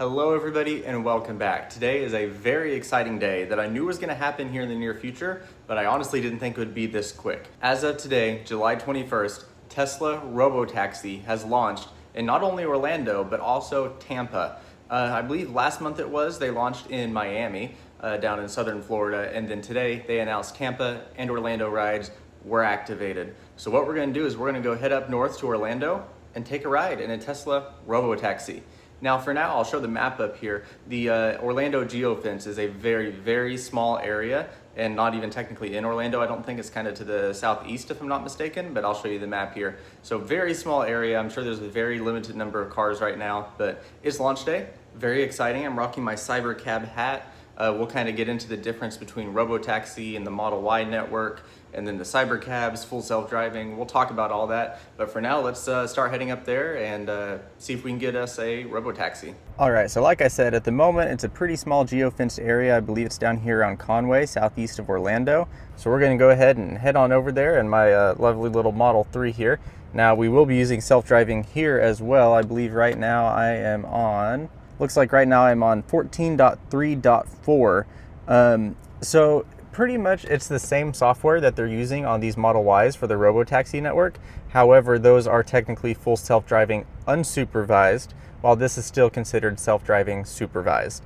Hello everybody and welcome back. Today is a very exciting day that I knew was going to happen here in the near future, but I honestly didn't think it would be this quick. As of today, July 21st, Tesla RoboTaxi has launched in not only Orlando, but also Tampa. I believe last month they launched in Miami, down in southern Florida, and then today they announced Tampa and Orlando rides were activated. So what we're going to do is we're going to go head up north to Orlando and take a ride in a Tesla RoboTaxi. Now for now, I'll show the map up here. The Orlando geofence is a very, very small area and not even technically in Orlando. I don't think it's kind of to the southeast if I'm not mistaken, but I'll show you the map here. So very small area. I'm sure there's a very limited number of cars right now, but it's launch day. Very exciting. I'm rocking my cyber cab hat. We'll kind of get into the difference between RoboTaxi and the Model Y network, and then the cyber cabs, full self-driving. We'll talk about all that. But for now, let's start heading up there and see if we can get us a RoboTaxi. All right, so like I said, at the moment, it's a pretty small geofenced area. I believe it's down here on Conway, southeast of Orlando. So we're gonna go ahead and head on over there in my lovely little Model 3 here. Now, we will be using self-driving here as well. I believe right now I am on, looks like right now I'm on 14.3.4. So pretty much it's the same software that they're using on these Model Ys for the RoboTaxi network. However, those are technically full self-driving unsupervised, while this is still considered self-driving supervised.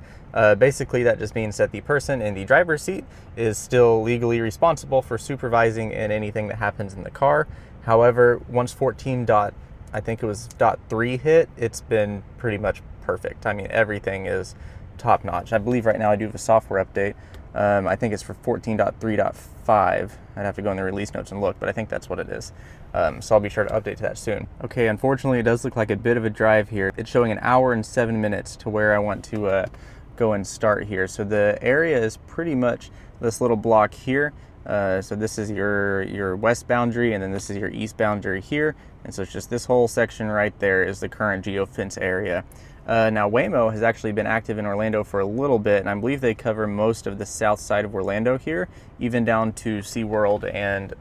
Basically, that just means that the person in the driver's seat is still legally responsible for supervising in anything that happens in the car. However, once 14.3 hit, it's been pretty much perfect. I mean, everything is top notch. I believe right now I do have a software update. I think it's for 14.3.5. I'd have to go in the release notes and look, but I think that's what it is. So I'll be sure to update to that soon. Okay, unfortunately, it does look like a bit of a drive here. It's showing an hour and 7 minutes to where I want to go and start here. So the area is pretty much this little block here. So this is your west boundary, and then this is your east boundary here. And so it's just this whole section right there is the current geofence area. Now Waymo has actually been active in Orlando for a little bit, and I believe they cover most of the south side of Orlando here, even down to SeaWorld and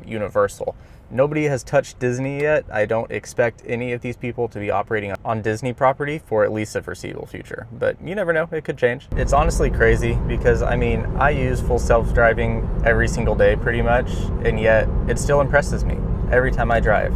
Universal. Nobody has touched Disney yet. I don't expect any of these people to be operating on Disney property for at least the foreseeable future, but you never know, it could change. It's honestly crazy because, I mean, I use full self-driving every single day pretty much, and yet it still impresses me every time I drive.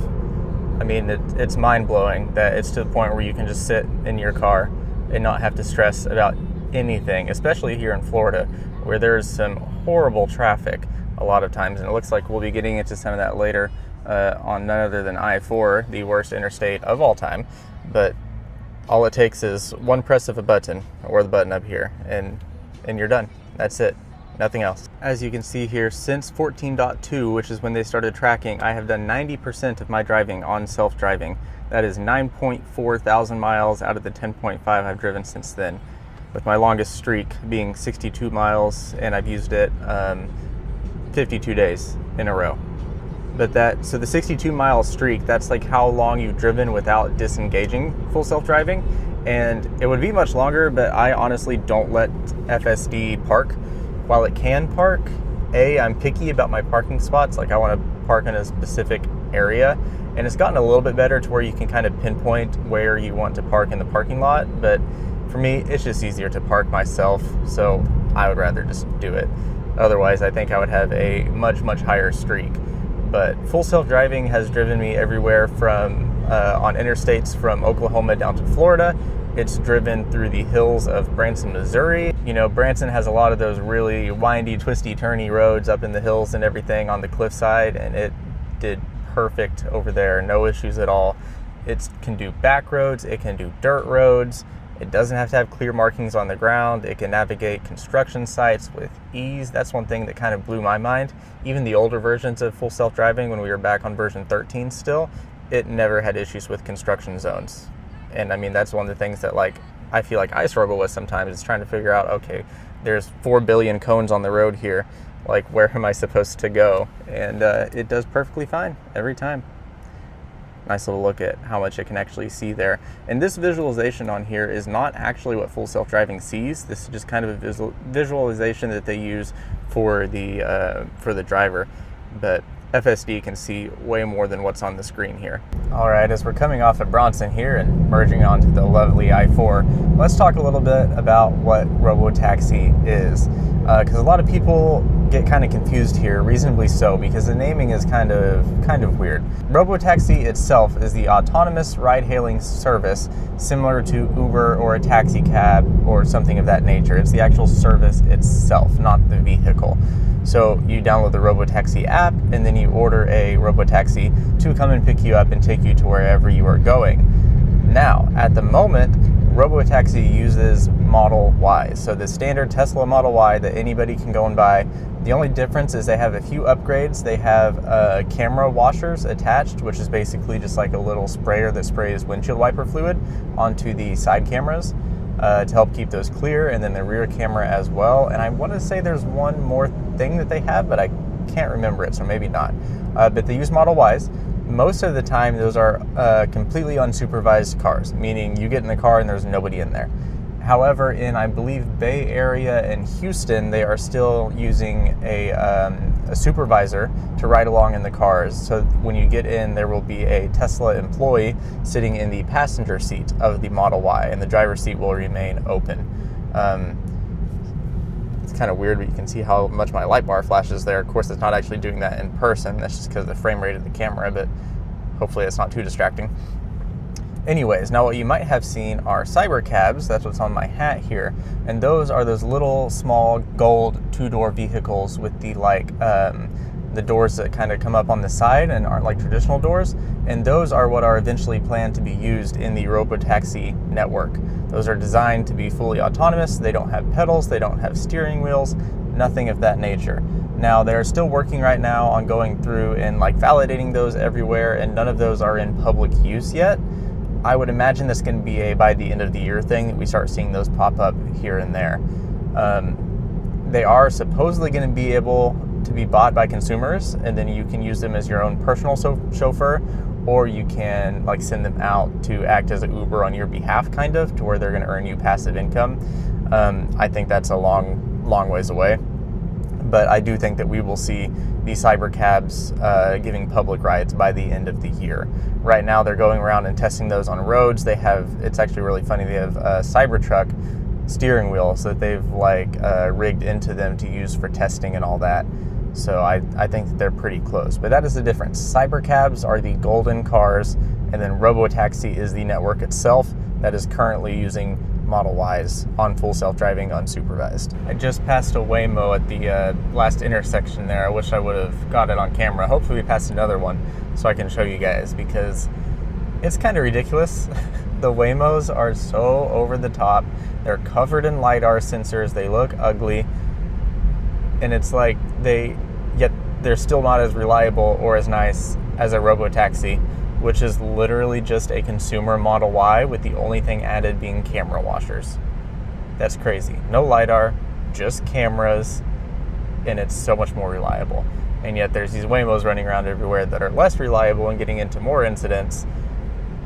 I mean, it's mind-blowing that it's to the point where you can just sit in your car and not have to stress about anything, especially here in Florida, where there's some horrible traffic a lot of times, and it looks like we'll be getting into some of that later on none other than I-4, the worst interstate of all time. But all it takes is one press of a button, or the button up here, and you're done. That's it. Nothing else. As you can see here, since 14.2, which is when they started tracking, I have done 90% of my driving on self-driving. That is 9.4 thousand miles out of the 10.5 I've driven since then, with my longest streak being 62 miles, and I've used it 52 days in a row. But so the 62 mile streak, that's like how long you've driven without disengaging full self-driving. And it would be much longer, but I honestly don't let FSD park. While it can park, I'm picky about my parking spots. Like, I want to park in a specific area, and it's gotten a little bit better to where you can kind of pinpoint where you want to park in the parking lot. But for me, it's just easier to park myself, so I would rather just do it. Otherwise, I think I would have a much, much higher streak. But full self-driving has driven me everywhere from on interstates from Oklahoma down to Florida. It's driven through the hills of Branson, Missouri. You know, Branson has a lot of those really windy, twisty, turny roads up in the hills and everything on the cliffside, and it did perfect over there. No issues at all. It can do back roads, it can do dirt roads. It doesn't have to have clear markings on the ground. It can navigate construction sites with ease. That's one thing that kind of blew my mind. Even the older versions of full self-driving, when we were back on version 13 still, it never had issues with construction zones. And I mean, that's one of the things that, like, I feel like Ice Robo was sometimes, is trying to figure out, okay, there's 4 billion cones on the road here. Like, where am I supposed to go? And it does perfectly fine every time. Nice little look at how much it can actually see there. And this visualization on here is not actually what full self-driving sees. This is just kind of a visualization that they use for the driver. But FSD can see way more than what's on the screen here. All right, as we're coming off of Bronson here and merging onto the lovely I-4, let's talk a little bit about what RoboTaxi is. Because a lot of people get kind of confused here, reasonably so, because the naming is kind of weird. RoboTaxi itself is the autonomous ride-hailing service similar to Uber or a taxi cab or something of that nature. It's the actual service itself, not the vehicle. So you download the RoboTaxi app and then you order a RoboTaxi to come and pick you up and take you to wherever you are going. Now, at the moment, RoboTaxi uses Model Y, so the standard Tesla Model Y that anybody can go and buy. The only difference is they have a few upgrades. They have camera washers attached, which is basically just like a little sprayer that sprays windshield wiper fluid onto the side cameras to help keep those clear, and then the rear camera as well. And I want to say there's one more thing that they have, but I can't remember it, so maybe not. But they use Model Ys. Most of the time, those are completely unsupervised cars, meaning you get in the car and there's nobody in there. However, in, I believe, Bay Area and Houston, they are still using a supervisor to ride along in the cars. So when you get in, there will be a Tesla employee sitting in the passenger seat of the Model Y, and the driver's seat will remain open. It's kind of weird, but you can see how much my light bar flashes there. Of course, it's not actually doing that in person. That's just because of the frame rate of the camera, but hopefully it's not too distracting. Anyways, now what you might have seen are cyber cabs. That's what's on my hat here. And those are those little small gold two-door vehicles with the the doors that kind of come up on the side and aren't like traditional doors. And those are what are eventually planned to be used in the RoboTaxi network. Those are designed to be fully autonomous. They don't have pedals, they don't have steering wheels, nothing of that nature. Now, they're still working right now on going through and like validating those everywhere, and none of those are in public use yet. I would imagine this can be a by the end of the year thing that we start seeing those pop up here and there. They are supposedly going to be able to be bought by consumers, and then you can use them as your own personal chauffeur, or you can like send them out to act as an Uber on your behalf, kind of, to where they're going to earn you passive income. I think that's a long ways away, but I do think that we will see these cyber cabs giving public rides by the end of the year. Right now, they're going around and testing those on roads. They have, it's actually really funny, they have a Cybertruck steering wheel so that they've rigged into them to use for testing and all that. So I think that they're pretty close, but that is the difference. Cyber cabs are the golden cars, and then RoboTaxi is the network itself that is currently using Model Ys on full self-driving unsupervised. I just passed a Waymo at the last intersection there. I wish I would have got it on camera. Hopefully we passed another one so I can show you guys, because it's kind of ridiculous. The Waymos are so over the top. They're covered in LiDAR sensors. They look ugly. And it's like yet they're still not as reliable or as nice as a RoboTaxi, which is literally just a consumer Model Y with the only thing added being camera washers. That's crazy. No LiDAR, just cameras, and it's so much more reliable. And yet there's these Waymos running around everywhere that are less reliable and getting into more incidents,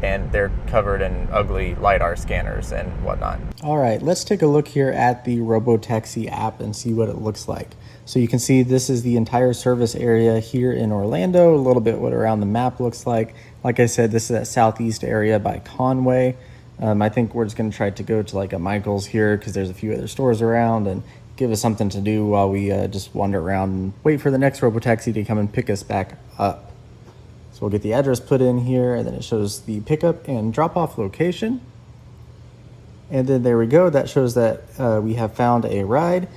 and they're covered in ugly LiDAR scanners and whatnot. All right, let's take a look here at the RoboTaxi app and see what it looks like. So you can see this is the entire service area here in Orlando, a little bit what around the map looks like. Like I said, this is that southeast area by Conway. I think we're just gonna try to go to like a Michael's here because there's a few other stores around, and give us something to do while we just wander around and wait for the next RoboTaxi to come and pick us back up. So we'll get the address put in here, and then it shows the pickup and drop-off location. And then there we go. That shows that we have found a ride.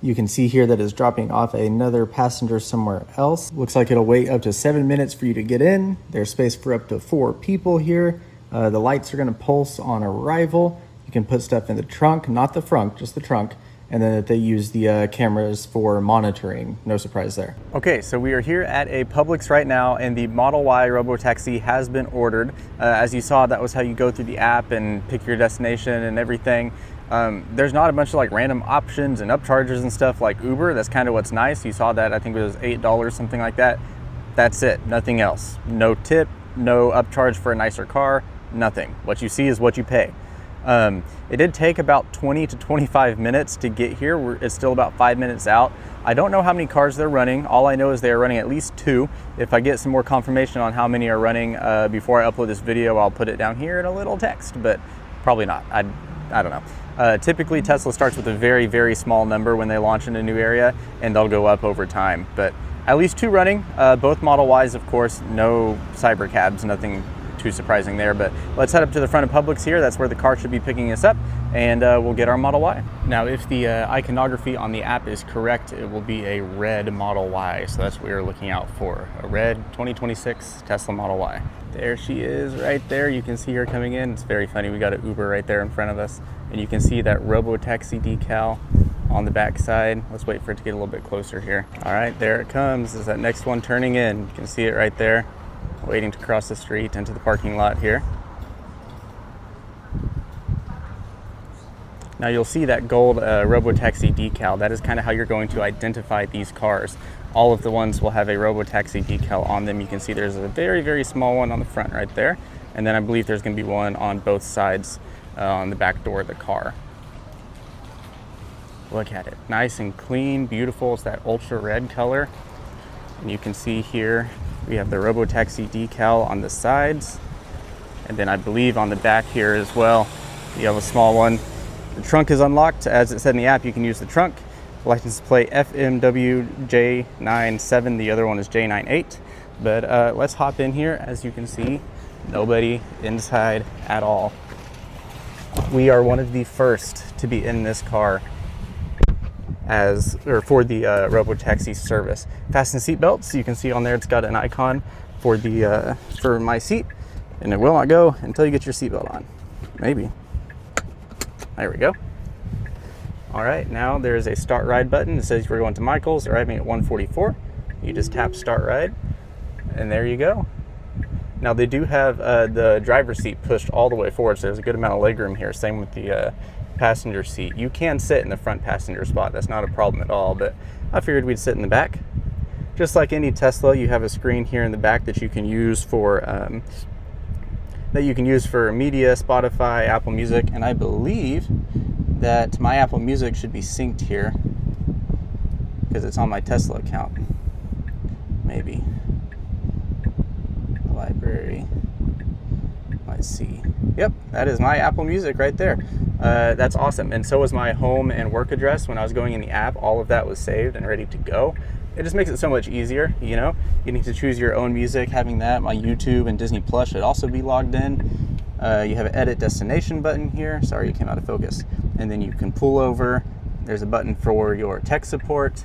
You can see here that it's dropping off another passenger somewhere else. Looks like it'll wait up to 7 minutes for you to get in. There's space for up to 4 people here. The lights are gonna pulse on arrival. You can put stuff in the trunk, not the front, just the trunk. And then they use the cameras for monitoring. No surprise there. Okay, so we are here at a Publix right now, and the Model Y RoboTaxi has been ordered. As you saw, that was how you go through the app and pick your destination and everything. There's not a bunch of like random options and upcharges and stuff like Uber. That's kind of what's nice. You saw that, I think it was $8, something like that. That's it, nothing else. No tip, no upcharge for a nicer car, nothing. What you see is what you pay. It did take about 20 to 25 minutes to get here. It's still about 5 minutes out. I don't know how many cars they're running. All I know is they are running at least 2. If I get some more confirmation on how many are running before I upload this video, I'll put it down here in a little text, but probably not. I don't know. Typically Tesla starts with a very, very small number when they launch in a new area, and they'll go up over time. But at least 2 running, both Model Ys, of course. No Cybercabs, nothing too surprising there. But let's head up to the front of Publix here. That's where the car should be picking us up, and we'll get our Model Y. Now, if the iconography on the app is correct, it will be a red Model Y. So that's what we're looking out for, a red 2026 Tesla Model Y. There she is right there. You can see her coming in. It's very funny. We got an Uber right there in front of us, and you can see that RoboTaxi decal on the back side. Let's wait for it to get a little bit closer here. All right, there it comes. Is that next one turning in? You can see it right there, waiting to cross the street into the parking lot here. Now you'll see that gold RoboTaxi decal. That is kind of how you're going to identify these cars. All of the ones will have a RoboTaxi decal on them. You can see there's a very, very small one on the front right there. And then I believe there's going to be one on both sides on the back door of the car. Look at it. Nice and clean, beautiful. It's that ultra red color. And you can see here we have the RoboTaxi decal on the sides. And then I believe on the back here as well, you have a small one. The trunk is unlocked. As it said in the app, you can use the trunk. License plate FMW J97. The other one is J98. But let's hop in here. As you can see, nobody inside at all. We are one of the first to be in this car for the RoboTaxi service. Fasten seatbelts. You can see on there it's got an icon for the for my seat, and it will not go until you get your seatbelt on. Maybe. There we go. All right, now there's a start ride button. It says we're going to Michael's, arriving at 144. You just tap start ride, and there you go. Now they do have the driver's seat pushed all the way forward, so there's a good amount of legroom here. Same with the passenger seat. You can sit in the front passenger spot. That's not a problem at all, but I figured we'd sit in the back. Just like any Tesla, you have a screen here in the back that you can use for media, Spotify, Apple Music, and I believe that my Apple Music should be synced here because it's on my Tesla account. Maybe. Library. Let's see. Yep, that is my Apple Music right there. That's awesome. And so was my home and work address. When I was going in the app, all of that was saved and ready to go. It just makes it so much easier, you know? Getting to choose your own music, having that, my YouTube and Disney Plus should also be logged in. You have an edit destination button here. Sorry, it came out of focus. And then you can pull over. There's a button for your tech support.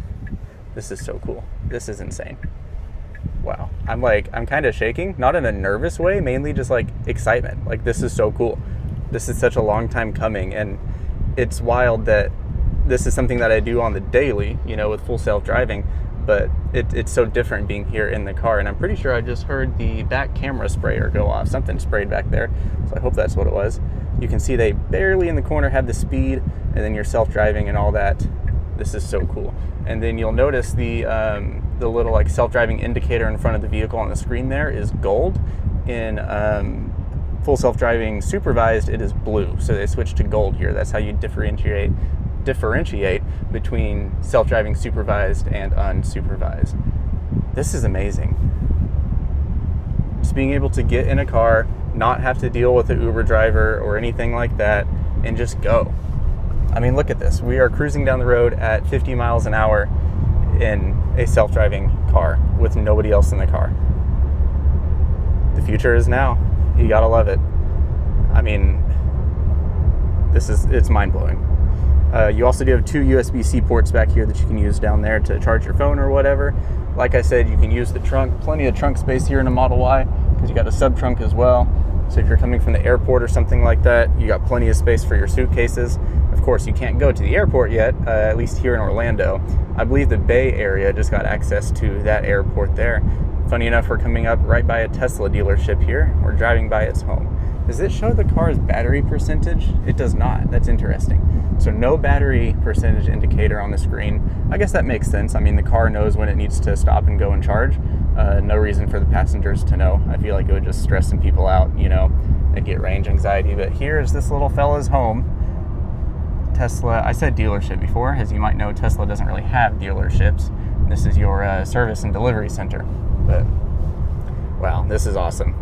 This is so cool. This is insane. Wow. I'm kind of shaking, not in a nervous way, mainly just like excitement. Like, this is so cool. This is such a long time coming, and it's wild that this is something that I do on the daily, you know, with full self-driving, but it's so different being here in the car. And I'm pretty sure I just heard the back camera sprayer go off. Something sprayed back there, so I hope that's what it was. You can see they barely in the corner have the speed, and then you're self-driving and all that. This is so cool. And then you'll notice the little like self-driving indicator in front of the vehicle on the screen there is gold. In full self-driving supervised, it is blue. So they switched to gold here. That's how you differentiate between self-driving supervised and unsupervised. This is amazing. Just being able to get in a car, not have to deal with an Uber driver or anything like that, and just go. I mean, look at this. We are cruising down the road at 50 miles an hour in a self-driving car with nobody else in the car. The future is now. You gotta love it. I mean, it's mind-blowing. You also do have 2 USB-C ports back here that you can use down there to charge your phone or whatever. Like I said, you can use the trunk. Plenty of trunk space here in a Model Y because you got a sub-trunk as well. So if you're coming from the airport or something like that, you got plenty of space for your suitcases. Of course, you can't go to the airport yet, at least here in Orlando. I believe the Bay Area just got access to that airport there. Funny enough, we're coming up right by a Tesla dealership here. We're driving by its home. Does it show the car's battery percentage? It does not. That's interesting. So no battery percentage indicator on the screen. I guess that makes sense. I mean, the car knows when it needs to stop and go and charge. No reason for the passengers to know. I feel like it would just stress some people out, you know, and get range anxiety. But here's this little fella's home. Tesla, I said dealership before. As you might know, Tesla doesn't really have dealerships. This is your service and delivery center. But wow, this is awesome.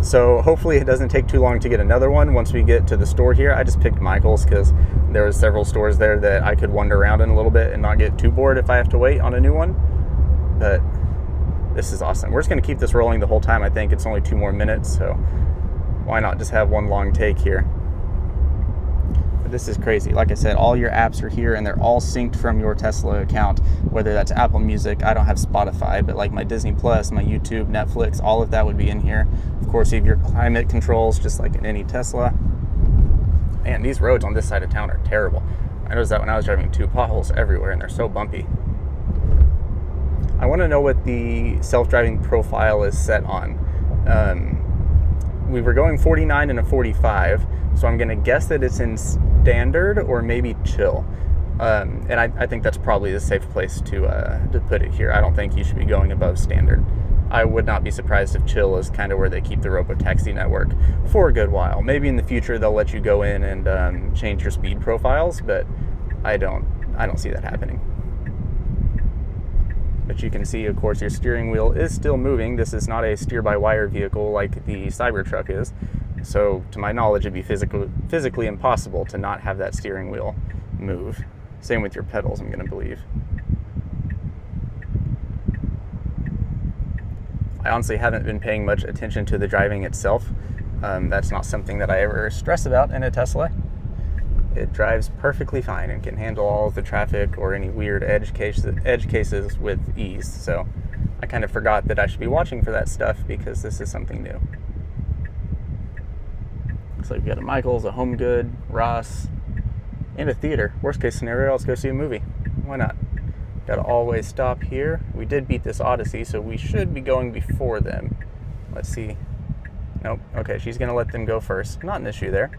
So hopefully it doesn't take too long to get another one once we get to the store here. I just picked Michael's because there was several stores there that I could wander around in a little bit and not get too bored if I have to wait on a new one. But this is awesome. We're just going to keep this rolling the whole time. I think it's only 2 more minutes, so why not just have one long take here? But this is crazy. Like I said, all your apps are here and they're all synced from your Tesla account, whether that's Apple Music. I don't have Spotify, but like my Disney Plus, my YouTube, Netflix, all of that would be in here. Of course, you have your climate controls just like in any Tesla. Man, these roads on this side of town are terrible. I noticed that when I was driving too. Potholes everywhere and they're so bumpy. I want to know what the self-driving profile is set on. We were going 49 and a 45, so I'm going to guess that it's in standard or maybe chill. And I think that's probably the safe place to put it here. I don't think you should be going above standard. I would not be surprised if chill is kind of where they keep the RoboTaxi network for a good while. Maybe in the future they'll let you go in and change your speed profiles, but I don't see that happening. But you can see, of course, your steering wheel is still moving. This is not a steer-by-wire vehicle like the Cybertruck is. So, to my knowledge, it'd be physically impossible to not have that steering wheel move. Same with your pedals, I'm going to believe. I honestly haven't been paying much attention to the driving itself. That's not something that I ever stress about in a Tesla. It drives perfectly fine and can handle all of the traffic or any weird edge cases with ease. So I kind of forgot that I should be watching for that stuff because this is something new. Looks like we got a Michael's, a Home Good, Ross, and a theater. Worst case scenario, let's go see a movie. Why not? Got to always stop here. We did beat this Odyssey, so we should be going before them. Let's see. Nope. Okay, she's going to let them go first. Not an issue there.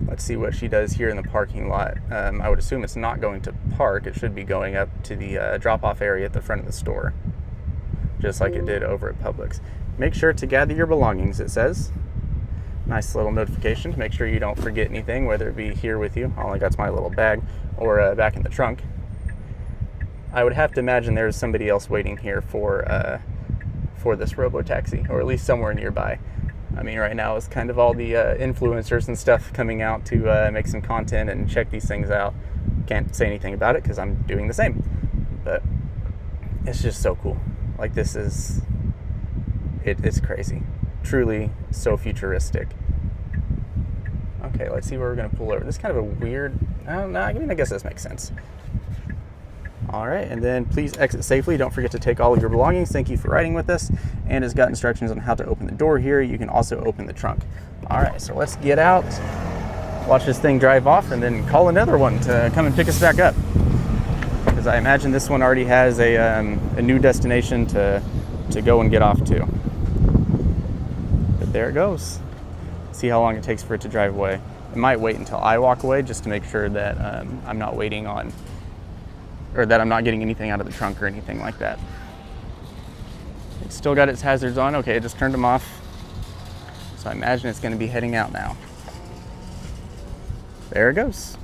Let's see what she does here in the parking lot. I would assume it's not going to park. It should be going up to the drop-off area at the front of the store, just like it did over at Publix. Make sure to gather your belongings, it says. Nice little notification to make sure you don't forget anything, whether it be here with you, all I got's my little bag, or back in the trunk. I would have to imagine there's somebody else waiting here for this RoboTaxi, or at least somewhere nearby. I mean, right now it's kind of all the influencers and stuff coming out to make some content and check these things out. Can't say anything about it because I'm doing the same. But it's just so cool. Like, this is... It's crazy. Truly so futuristic. Okay, let's see where we're going to pull over. This is kind of a weird... I guess this makes sense. Alright, and then please exit safely. Don't forget to take all of your belongings. Thank you for riding with us. And it's got instructions on how to open the door here. You can also open the trunk. Alright, so let's get out, watch this thing drive off, and then call another one to come and pick us back up. Because I imagine this one already has a new destination to go and get off to. But there it goes. See how long it takes for it to drive away. It might wait until I walk away just to make sure that I'm not waiting on... or that I'm not getting anything out of the trunk or anything like that. It's still got its hazards on. Okay, it just turned them off. So I imagine it's going to be heading out now. There it goes.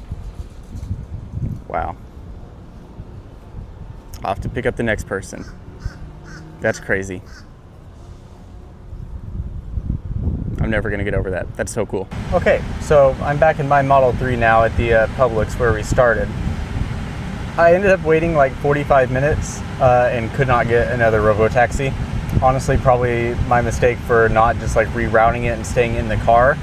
Wow. I'll have to pick up the next person. That's crazy. I'm never going to get over that. That's so cool. Okay, so I'm back in my Model 3 now at the Publix where we started. I ended up waiting like 45 minutes and could not get another RoboTaxi. Honestly, probably my mistake for not just like rerouting it and staying in the car.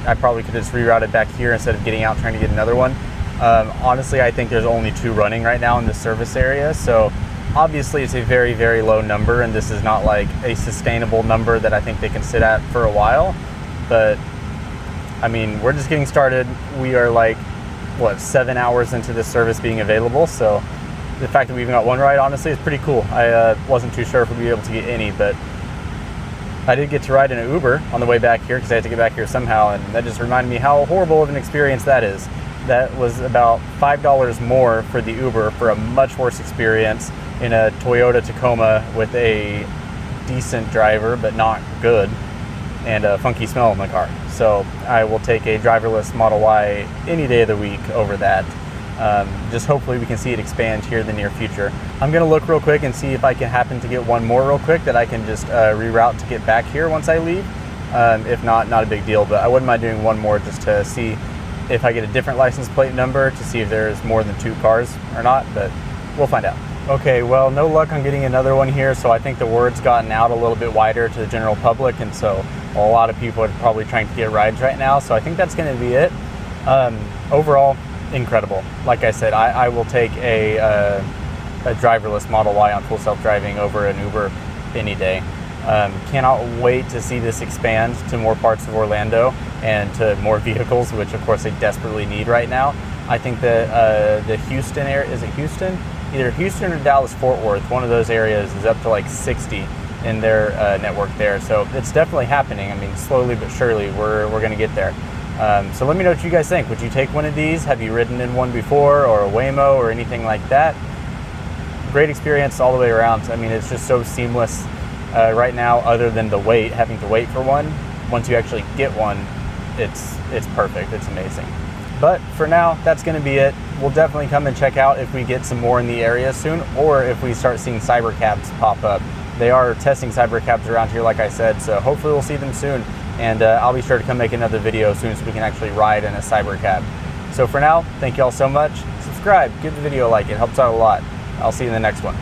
I probably could have just rerouted back here instead of getting out trying to get another one. Honestly, I think there's only 2 running right now in the service area. So obviously it's a very, very low number, and this is not like a sustainable number that I think they can sit at for a while. But I mean, we're just getting started. We are like, what, 7 hours into this service being available, so the fact that we even got one ride, honestly, is pretty cool. I wasn't too sure if we'd be able to get any, but I did get to ride in an Uber on the way back here because I had to get back here somehow, and that just reminded me how horrible of an experience that is. that was about $5 more for the Uber for a much worse experience in a Toyota Tacoma with a decent driver, but not good, and a funky smell in the car. So I will take a driverless Model Y any day of the week over that. Just hopefully we can see it expand here in the near future. I'm gonna look real quick and see if I can happen to get one more real quick that I can just reroute to get back here once I leave. If not, not a big deal, but I wouldn't mind doing one more just to see if I get a different license plate number to see if there's more than 2 cars or not, but we'll find out. Okay, well, no luck on getting another one here, so I think the word's gotten out a little bit wider to the general public, and so a lot of people are probably trying to get rides right now, so I think that's gonna be it. Overall, incredible. Like I said, I will take a driverless Model Y on full self-driving over an Uber any day. Cannot wait to see this expand to more parts of Orlando and to more vehicles, which of course they desperately need right now. I think that the Houston area, is it Houston? Either Houston or Dallas Fort Worth, one of those areas is up to like 60 in their network there. So it's definitely happening. I mean, slowly but surely we're gonna get there. So let me know what you guys think. Would you take one of these? Have you ridden in one before, or a Waymo or anything like that? Great experience all the way around. I mean, it's just so seamless right now, other than the wait, having to wait for one. Once you actually get one, it's perfect, it's amazing. But for now, that's gonna be it. We'll definitely come and check out if we get some more in the area soon, or if we start seeing cyber cabs pop up. They are testing cyber cabs around here, like I said, so hopefully we'll see them soon. And I'll be sure to come make another video as soon as we can actually ride in a cyber cab. So for now, thank you all so much. Subscribe, give the video a like, it helps out a lot. I'll see you in the next one.